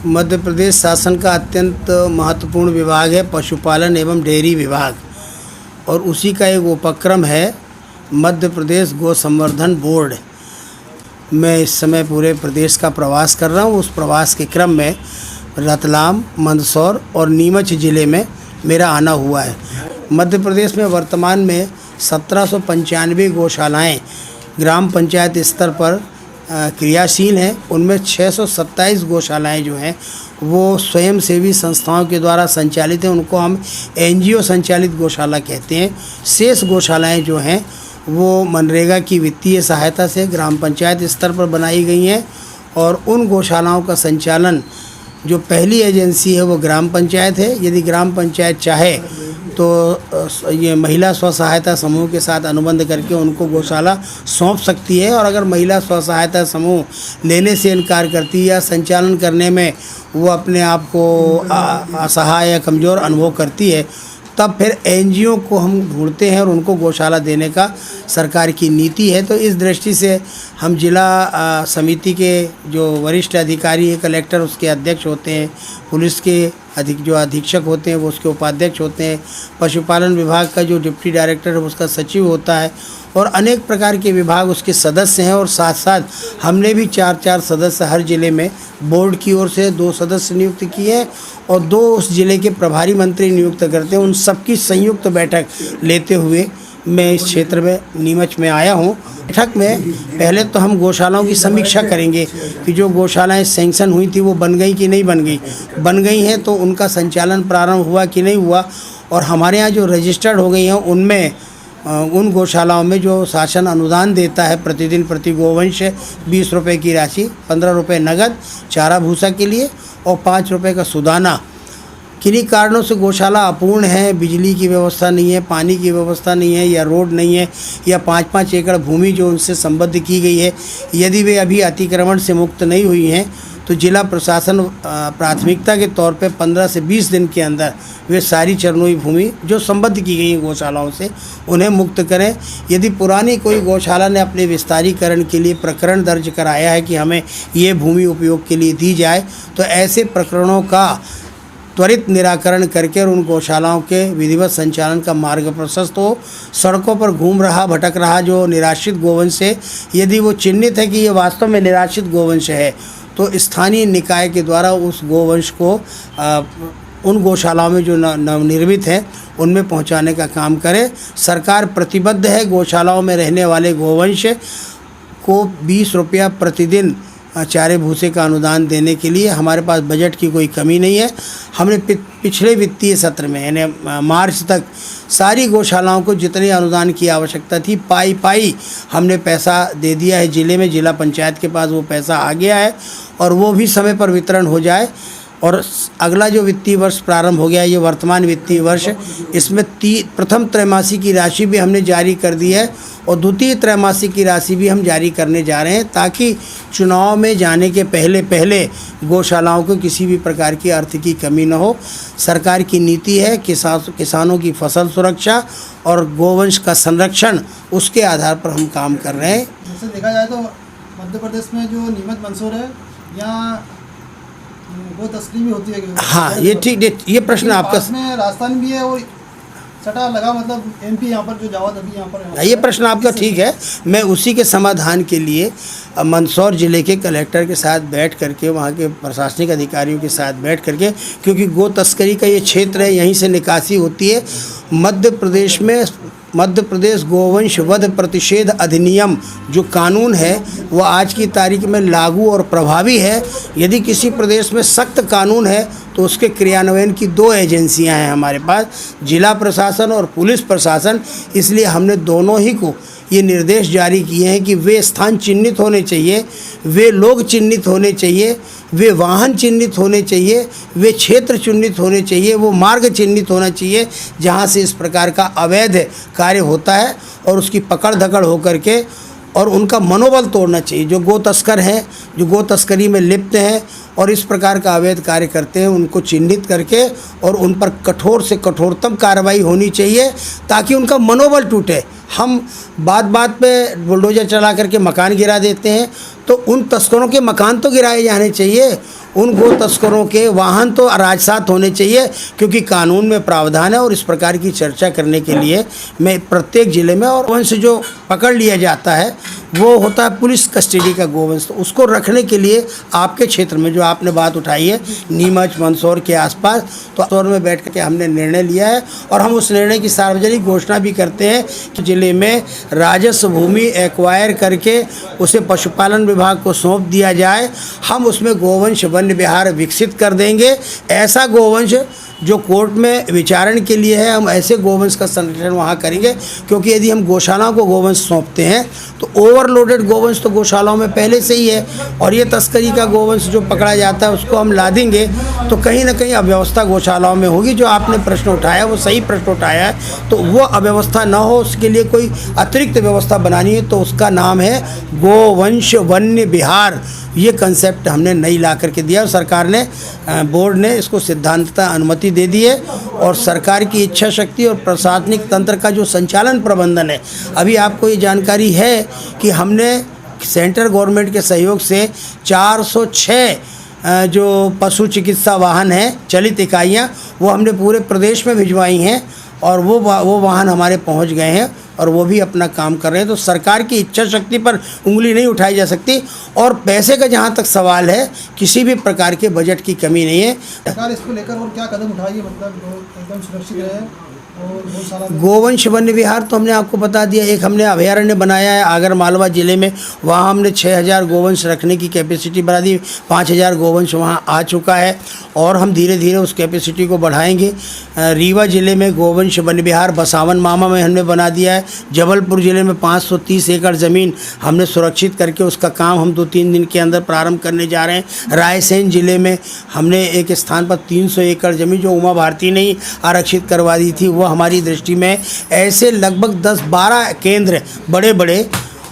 मध्य प्रदेश शासन का अत्यंत महत्वपूर्ण विभाग है पशुपालन एवं डेयरी विभाग, और उसी का एक उपक्रम है मध्य प्रदेश गौ संवर्धन बोर्ड। मैं इस समय पूरे प्रदेश का प्रवास कर रहा हूँ। उस प्रवास के क्रम में रतलाम, मंदसौर और नीमच ज़िले में मेरा आना हुआ है। मध्य प्रदेश में वर्तमान में 1795 गौशालाएँ ग्राम पंचायत स्तर पर क्रियाशील हैं। उनमें 627 गौशालाएँ जो हैं वो स्वयंसेवी संस्थाओं के द्वारा संचालित हैं। उनको हम एनजीओ संचालित गौशाला कहते हैं। शेष गौशालाएँ जो हैं वो मनरेगा की वित्तीय सहायता से ग्राम पंचायत स्तर पर बनाई गई हैं, और उन गौशालाओं का संचालन जो पहली एजेंसी है वो ग्राम पंचायत है। यदि ग्राम पंचायत चाहे तो ये महिला स्व सहायता समूह के साथ अनुबंध करके उनको गौशाला सौंप सकती है, और अगर महिला स्व सहायता समूह लेने से इनकार करती है या संचालन करने में वो अपने आप को असहाय या कमज़ोर अनुभव करती है, तब फिर एनजीओ को हम ढूंढते हैं और उनको गौशाला देने का सरकार की नीति है। तो इस दृष्टि से हम जिला समिति के जो वरिष्ठ अधिकारी हैं, कलेक्टर उसके अध्यक्ष होते हैं, पुलिस के जो अधीक्षक होते हैं वो उसके उपाध्यक्ष होते हैं, पशुपालन विभाग का जो डिप्टी डायरेक्टर है उसका सचिव होता है, और अनेक प्रकार के विभाग उसके सदस्य हैं। और साथ साथ हमने भी 4-4 सदस्य हर ज़िले में बोर्ड की ओर से 2 सदस्य नियुक्त किए हैं और 2 उस ज़िले के प्रभारी मंत्री नियुक्त करते हैं। उन सबकी संयुक्त बैठक लेते हुए मैं इस क्षेत्र में नीमच में आया हूँ। बैठक में पहले तो हम गौशालाओं की समीक्षा करेंगे कि जो गौशालाएं सैंक्शन हुई थी वो बन गई कि नहीं बन गई हैं तो उनका संचालन प्रारंभ हुआ कि नहीं हुआ, और हमारे यहाँ जो रजिस्टर्ड हो गई हैं उनमें उन गौशालाओं में जो शासन अनुदान देता है प्रतिदिन प्रति गोवंश 20 रुपये की राशि, 15 रुपये नगद चारा भूसा के लिए और 5 रुपये का सुदाना। किन्हीं कारणों से गौशाला अपूर्ण है, बिजली की व्यवस्था नहीं है, पानी की व्यवस्था नहीं है, या रोड नहीं है, या 5-5 एकड़ भूमि जो उनसे संबद्ध की गई है, यदि वे अभी अतिक्रमण से मुक्त नहीं हुई हैं तो जिला प्रशासन प्राथमिकता के तौर पे 15 से 20 दिन के अंदर वे सारी चरनोई भूमि जो संबद्ध की गई है गौशालाओं से उन्हें मुक्त करें। यदि पुरानी कोई गौशाला ने अपने विस्तारीकरण के लिए प्रकरण दर्ज कराया है कि हमें ये भूमि उपयोग के लिए दी जाए, तो ऐसे प्रकरणों का त्वरित निराकरण करके और उन गौशालाओं के विधिवत संचालन का मार्ग प्रशस्त हो। सड़कों पर घूम रहा भटक रहा जो निराश्रित गोवंश है, यदि वो चिन्हित है कि ये वास्तव में निराश्रित गोवंश है, तो स्थानीय निकाय के द्वारा उस गोवंश को उन गौशालाओं में जो नवनिर्मित हैं उनमें पहुंचाने का काम करे। सरकार प्रतिबद्ध है गौशालाओं में रहने वाले गोवंश को 20 रुपया प्रतिदिन चारे भूसे का अनुदान देने के लिए। हमारे पास बजट की कोई कमी नहीं है। हमने पिछले वित्तीय सत्र में यानी मार्च तक सारी गौशालाओं को जितने अनुदान की आवश्यकता थी पाई हमने पैसा दे दिया है ज़िले में। जिला पंचायत के पास वो पैसा आ गया है और वो भी समय पर वितरण हो जाए। और अगला जो वित्तीय वर्ष प्रारंभ हो गया है, ये वर्तमान वित्तीय वर्ष, इसमें प्रथम त्रैमासिक की राशि भी हमने जारी कर दी है और द्वितीय त्रैमासिक की राशि भी हम जारी करने जा रहे हैं, ताकि चुनाव में जाने के पहले गौशालाओं को किसी भी प्रकार की अर्थ की कमी न हो। सरकार की नीति है किसानों की फसल सुरक्षा और गोवंश का संरक्षण, उसके आधार पर हम काम कर रहे हैं। जैसे देखा जाए तो मध्य प्रदेश में जो नीमच मंदसौर है, यहाँ वो तस्करी भी होती है। हाँ, ये ठीक, ये प्रश्न आपका में राजस्थान भी है और सटा लगा, मतलब एमपी यहाँ पर जो जावद अभी यहाँ पर है। ये प्रश्न आपका ठीक है। मैं उसी के समाधान के लिए मंदसौर ज़िले के कलेक्टर के साथ बैठ करके, वहाँ के प्रशासनिक अधिकारियों के साथ बैठ करके, क्योंकि गो तस्करी का ये क्षेत्र है, यहीं से निकासी होती है। मध्य प्रदेश गोवंश वध प्रतिषेध अधिनियम जो कानून है वो आज की तारीख में लागू और प्रभावी है। यदि किसी प्रदेश में सख्त कानून है तो उसके क्रियान्वयन की 2 एजेंसियां हैं हमारे पास, जिला प्रशासन और पुलिस प्रशासन। इसलिए हमने दोनों ही को ये निर्देश जारी किए हैं कि वे स्थान चिन्हित होने चाहिए, वे लोग चिन्हित होने चाहिए, वे वाहन चिन्हित होने चाहिए, वे क्षेत्र चिन्हित होने चाहिए, वो मार्ग चिन्हित होना चाहिए जहाँ से इस प्रकार का अवैध कार्य होता है, और उसकी पकड़ धकड़ होकर के और उनका मनोबल तोड़ना चाहिए। जो गो तस्कर हैं, जो गो तस्करी में लिप्त हैं, और इस प्रकार का अवैध कार्य करते हैं उनको चिन्हित करके और उन पर कठोर से कठोरतम कार्रवाई होनी चाहिए ताकि उनका मनोबल टूटे। हम बात बात पे बुलडोजर चला करके मकान गिरा देते हैं, तो उन तस्करों के मकान तो गिराए जाने चाहिए, उन गो तस्करों के वाहन तो राजसात होने चाहिए, क्योंकि कानून में प्रावधान है। और इस प्रकार की चर्चा करने के लिए मैं प्रत्येक ज़िले में, और वंश जो पकड़ लिया जाता है वो होता है पुलिस कस्टडी का गोवंश, तो उसको रखने के लिए आपके क्षेत्र में जो आपने बात उठाई है नीमच मंदसौर के आसपास, तो मंदसौर में बैठ करके हमने निर्णय लिया है और हम उस निर्णय की सार्वजनिक घोषणा भी करते हैं कि ज़िले में राजस्व भूमि एक्वायर करके उसे पशुपालन विभाग को सौंप दिया जाए। हम उसमें गोवंश वन्य विहार विकसित कर देंगे। ऐसा गोवंश जो कोर्ट में विचारण के लिए है, हम ऐसे गोवंश का संरक्षण वहाँ करेंगे, क्योंकि यदि हम गौशालाओं को गोवंश सौंपते हैं तो ओवरलोडेड गोवंश तो गौशालाओं में पहले से ही है, और ये तस्करी का गोवंश जो पकड़ा जाता है उसको हम ला देंगे तो कहीं ना कहीं अव्यवस्था गौशालाओं में होगी। जो आपने प्रश्न उठाया वो सही प्रश्न उठाया है, तो वो अव्यवस्था न हो उसके लिए कोई अतिरिक्त व्यवस्था बनानी है, तो उसका नाम है गोवंश वन्य विहार। ये कंसेप्ट हमने नई ला करके दिया और सरकार ने, बोर्ड ने इसको सिद्धांततः अनुमति दे दी है। और सरकार की इच्छा शक्ति और प्रशासनिक तंत्र का जो संचालन प्रबंधन है, अभी आपको ये जानकारी है कि हमने सेंट्रल गवर्नमेंट के सहयोग से 406 जो पशु चिकित्सा वाहन हैं, चलित इकाइयाँ, वो हमने पूरे प्रदेश में भिजवाई हैं और वो वाहन हमारे पहुंच गए हैं और वो भी अपना काम कर रहे हैं। तो सरकार की इच्छा शक्ति पर उंगली नहीं उठाई जा सकती। और पैसे का जहां तक सवाल है, किसी भी प्रकार के बजट की कमी नहीं है। सरकार इसको लेकर और क्या कदम उठाई है, मतलब एकदम सुरक्षित रहे और बहुत सारा गोवंश वन्य विहार तो हमने आपको बता दिया। एक हमने अभयारण्य बनाया है आगर मालवा ज़िले में, वहाँ हमने 6000 गोवंश रखने की कैपेसिटी बढ़ा दी, 5000 गोवंश वहाँ आ चुका है और हम धीरे धीरे उस कैपेसिटी को बढ़ाएंगे। रीवा ज़िले में गोवंश वन्य विहार बसावन मामा में हमने बना दिया है। जबलपुर ज़िले में 530 एकड़ ज़मीन हमने सुरक्षित करके उसका काम हम 2-3 दिन के अंदर प्रारंभ करने जा रहे हैं। रायसेन ज़िले में हमने एक स्थान पर 300 एकड़ ज़मीन जो उमा भारती ने ही आरक्षित करवा दी थी, वो हमारी दृष्टि में ऐसे लगभग 10-12 केंद्र बड़े बड़े।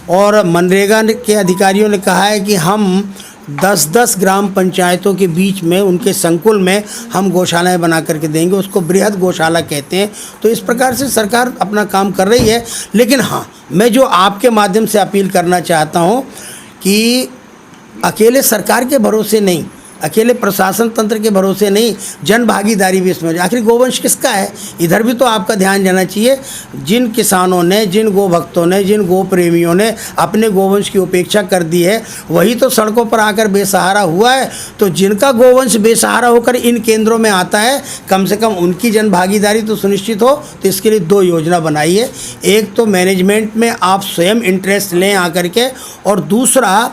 और मनरेगा के अधिकारियों ने कहा है कि हम 10-10 ग्राम पंचायतों के बीच में उनके संकुल में हम गौशालाएं बना करके देंगे, उसको बृहद गौशाला कहते हैं। तो इस प्रकार से सरकार अपना काम कर रही है। लेकिन हाँ, मैं जो आपके माध्यम से अपील करना चाहता हूँ कि अकेले सरकार के भरोसे नहीं, अकेले प्रशासन तंत्र के भरोसे नहीं, जन भागीदारी भी इसमें। आखिर गोवंश किसका है, इधर भी तो आपका ध्यान जाना चाहिए। जिन किसानों ने, जिन गो भक्तों ने, जिन गो प्रेमियों ने अपने गोवंश की उपेक्षा कर दी है, वही तो सड़कों पर आकर बेसहारा हुआ है। तो जिनका गोवंश बेसहारा होकर इन केंद्रों में आता है, कम से कम उनकी जन भागीदारी तो सुनिश्चित हो। तो इसके लिए 2 योजना बनाई है। एक तो मैनेजमेंट में आप स्वयं इंटरेस्ट लें आकर के, और दूसरा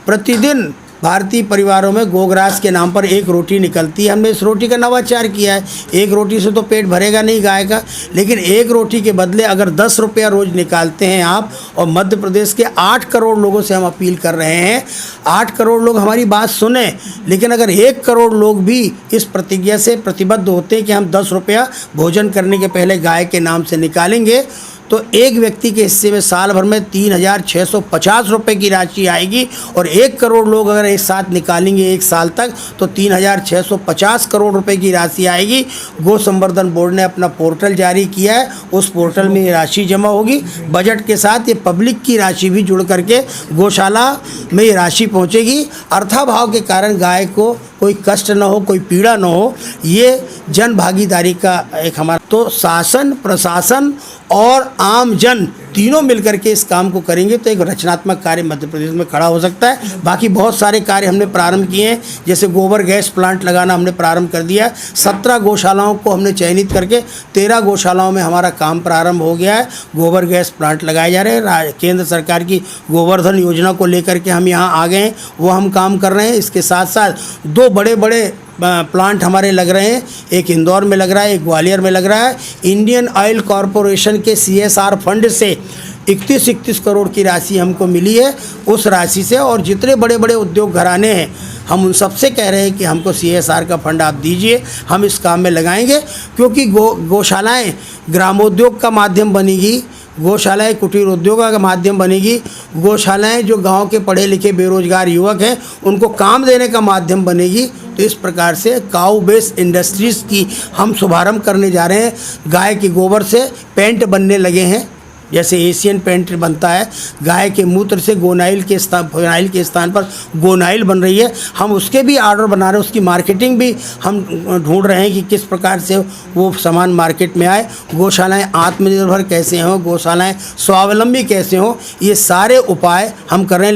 प्रतिदिन भारतीय परिवारों में गोग्रास के नाम पर 1 रोटी निकलती है। हमने इस रोटी का नवाचार किया है। 1 रोटी से तो पेट भरेगा नहीं गाय का, लेकिन 1 रोटी के बदले अगर 10 रुपया रोज़ निकालते हैं आप, और मध्य प्रदेश के 8 करोड़ लोगों से हम अपील कर रहे हैं, 8 करोड़ लोग हमारी बात सुने, लेकिन अगर 1 करोड़ लोग भी इस प्रतिज्ञा से प्रतिबद्ध होते हैं कि हम 10 रुपया भोजन करने के पहले गाय के नाम से निकालेंगे, तो एक व्यक्ति के हिस्से में साल भर में 3650 रुपये की राशि आएगी। और 1 करोड़ लोग अगर एक साथ निकालेंगे 1 साल तक, तो 3650 करोड़ रुपए की राशि आएगी। गो संवर्धन बोर्ड ने अपना पोर्टल जारी किया है, उस पोर्टल में ये राशि जमा होगी। बजट के साथ ये पब्लिक की राशि भी जुड़ करके गौशाला में ये राशि पहुँचेगी। अर्थाभाव के कारण गाय को कोई कष्ट न हो, कोई पीड़ा न हो, ये जन भागीदारी का एक हमारा। तो शासन, प्रशासन और आम जन तीनों मिलकर के इस काम को करेंगे तो एक रचनात्मक कार्य मध्य प्रदेश में खड़ा हो सकता है। बाकी बहुत सारे कार्य हमने प्रारंभ किए हैं, जैसे गोबर गैस प्लांट लगाना हमने प्रारंभ कर दिया है। 17 गौशालाओं को हमने चयनित करके 13 गौशालाओं में हमारा काम प्रारंभ हो गया है। गोबर गैस प्लांट लगाए जा रहे हैं। केंद्र सरकार की गोवर्धन योजना को लेकर के हम यहाँ आ गए हैं, वो हम काम कर रहे हैं। इसके साथ साथ 2 बड़े बड़े प्लांट हमारे लग रहे हैं, एक इंदौर में लग रहा है, एक ग्वालियर में लग रहा है। इंडियन ऑयल कॉरपोरेशन के CSR फंड से 31 करोड़ की राशि हमको मिली है। उस राशि से, और जितने बड़े बड़े उद्योग घराने हैं, हम उन सबसे कह रहे हैं कि हमको CSR का फंड आप दीजिए, हम इस काम में लगाएंगे। क्योंकि गौशालाएँ ग्रामोद्योग का माध्यम बनेगी, गौशालाएं कुटीर उद्योगों का माध्यम बनेगी। गौशालाएं जो गांव के पढ़े लिखे बेरोजगार युवक हैं उनको काम देने का माध्यम बनेगी। तो इस प्रकार से काऊ बेस्ड इंडस्ट्रीज़ की हम शुभारंभ करने जा रहे हैं। गाय के गोबर से पेंट बनने लगे हैं, जैसे एशियन पेंट बनता है। गाय के मूत्र से फिनाइल के स्थान पर गोनाइल बन रही है। हम उसके भी ऑर्डर बना रहे हैं, उसकी मार्केटिंग भी हम ढूंढ रहे हैं कि किस प्रकार से वो सामान मार्केट में आए। गौशालाएं आत्मनिर्भर कैसे हों, गौशालाएं स्वावलंबी कैसे हों, ये सारे उपाय हम कर रहे हैं।